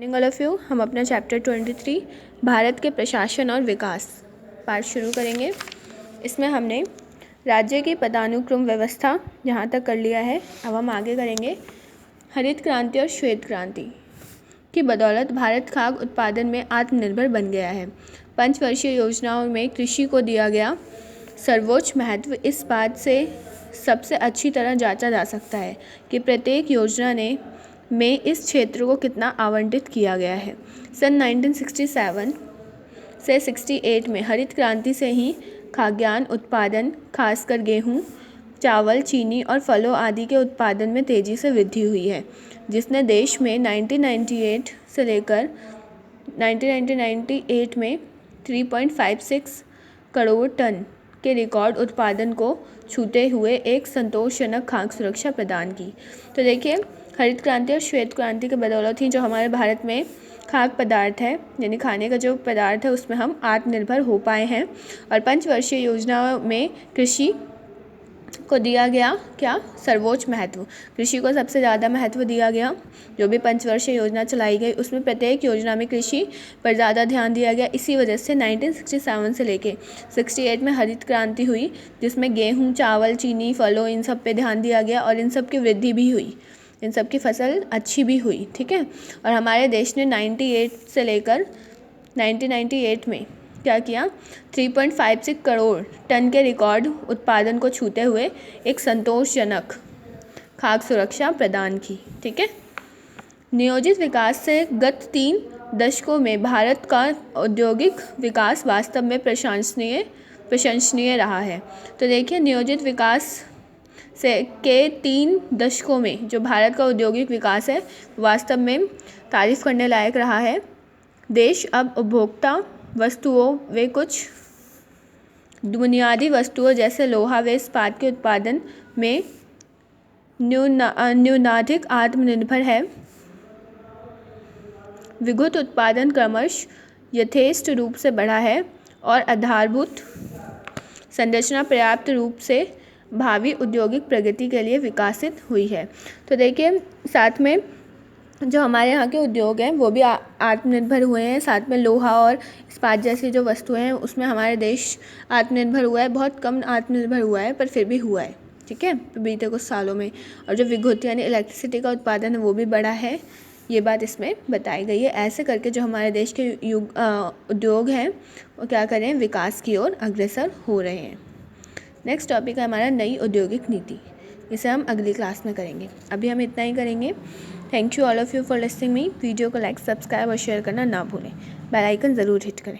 Morning all of you. हम अपना chapter 23 Bharat के प्रशासन और विकास पाठ शुरू करेंगे। इसमें हमने राज्य की पदानुक्रम व्यवस्था यहाँ तक कर लिया है। अब हम आगे करेंगे हरित क्रांति और श्वेत क्रांति की बदौलत भारत खाद्य उत्पादन में आत्मनिर्भर बन गया है। पंचवर्षीय योजनाओं में कृषि को दिया गया सर्वोच्च महत्व इस बात से सबसे अच्छी तरह जांचा जा सकता है कि प्रत्येक योजना में इस क्षेत्र को कितना आवंटित किया गया है। सन 1967 से 68 में हरित क्रांति से ही खाद्यान्न उत्पादन, खासकर गेहूं, चावल, चीनी और फलों आदि के उत्पादन में तेज़ी से वृद्धि हुई है, जिसने देश में 1998 से लेकर 1998 में 3.56 करोड़ टन के रिकॉर्ड उत्पादन को छूते हुए एक संतोषजनक खाद्य सुरक्षा प्रदान की। तो देखिए, हरित क्रांति और श्वेत क्रांति के बदौलत ही जो हमारे भारत में खाद्य पदार्थ है, यानी खाने का जो पदार्थ है, उसमें हम आत्मनिर्भर हो पाए हैं। और पंचवर्षीय योजना में कृषि को दिया गया क्या सर्वोच्च महत्व, कृषि को सबसे ज़्यादा महत्व दिया गया। जो भी पंचवर्षीय योजना चलाई गई उसमें प्रत्येक योजना में कृषि पर ज़्यादा ध्यान दिया गया। इसी वजह से 1967 से लेके 68 में हरित क्रांति हुई, जिसमें गेहूं, चावल, चीनी, फलों, इन सब पे ध्यान दिया गया और इन सब की वृद्धि भी हुई, इन सब की फसल अच्छी भी हुई। ठीक है। और हमारे देश ने 98 से लेकर 1998 में क्या किया, 3.56 करोड़ टन के रिकॉर्ड उत्पादन को छूते हुए एक संतोषजनक खाद्य सुरक्षा प्रदान की। ठीक है। नियोजित विकास से गत 3 दशकों में भारत का औद्योगिक विकास वास्तव में प्रशंसनीय रहा है। तो देखिए, नियोजित विकास से के 3 दशकों में जो भारत का औद्योगिक विकास है वास्तव में तारीफ करने लायक रहा है। देश अब उपभोक्ता वस्तुओं व कुछ बुनियादी वस्तुओं जैसे लोहा व इस्पात के उत्पादन में न्यूनाधिक आत्मनिर्भर है। विद्युत उत्पादन क्रमश यथेष्ट रूप से बढ़ा है और आधारभूत संरचना पर्याप्त रूप से भावी औद्योगिक प्रगति के लिए विकसित हुई है। तो देखिए, साथ में जो हमारे यहाँ के उद्योग हैं वो भी आत्मनिर्भर हुए हैं। साथ में लोहा और इस्पात जैसी जो वस्तुएं हैं उसमें हमारे देश आत्मनिर्भर हुआ है। बहुत कम आत्मनिर्भर हुआ है, पर फिर भी हुआ है। ठीक है, बीते कुछ सालों में। और जो विद्युत यानी इलेक्ट्रिसिटी का उत्पादन है वो भी बढ़ा है, ये बात इसमें बताई गई है। ऐसे करके जो हमारे देश के उद्योग हैं वो क्या कर रहे हैं, विकास की ओर अग्रसर हो रहे हैं। नेक्स्ट टॉपिक है हमारा नई औद्योगिक नीति। इसे हम अगली क्लास में करेंगे। अभी हम इतना ही करेंगे। Thank you all of you for listening me. Video को लाइक, सब्सक्राइब और शेयर करना ना भूलें। बेल आइकन ज़रूर हिट करें।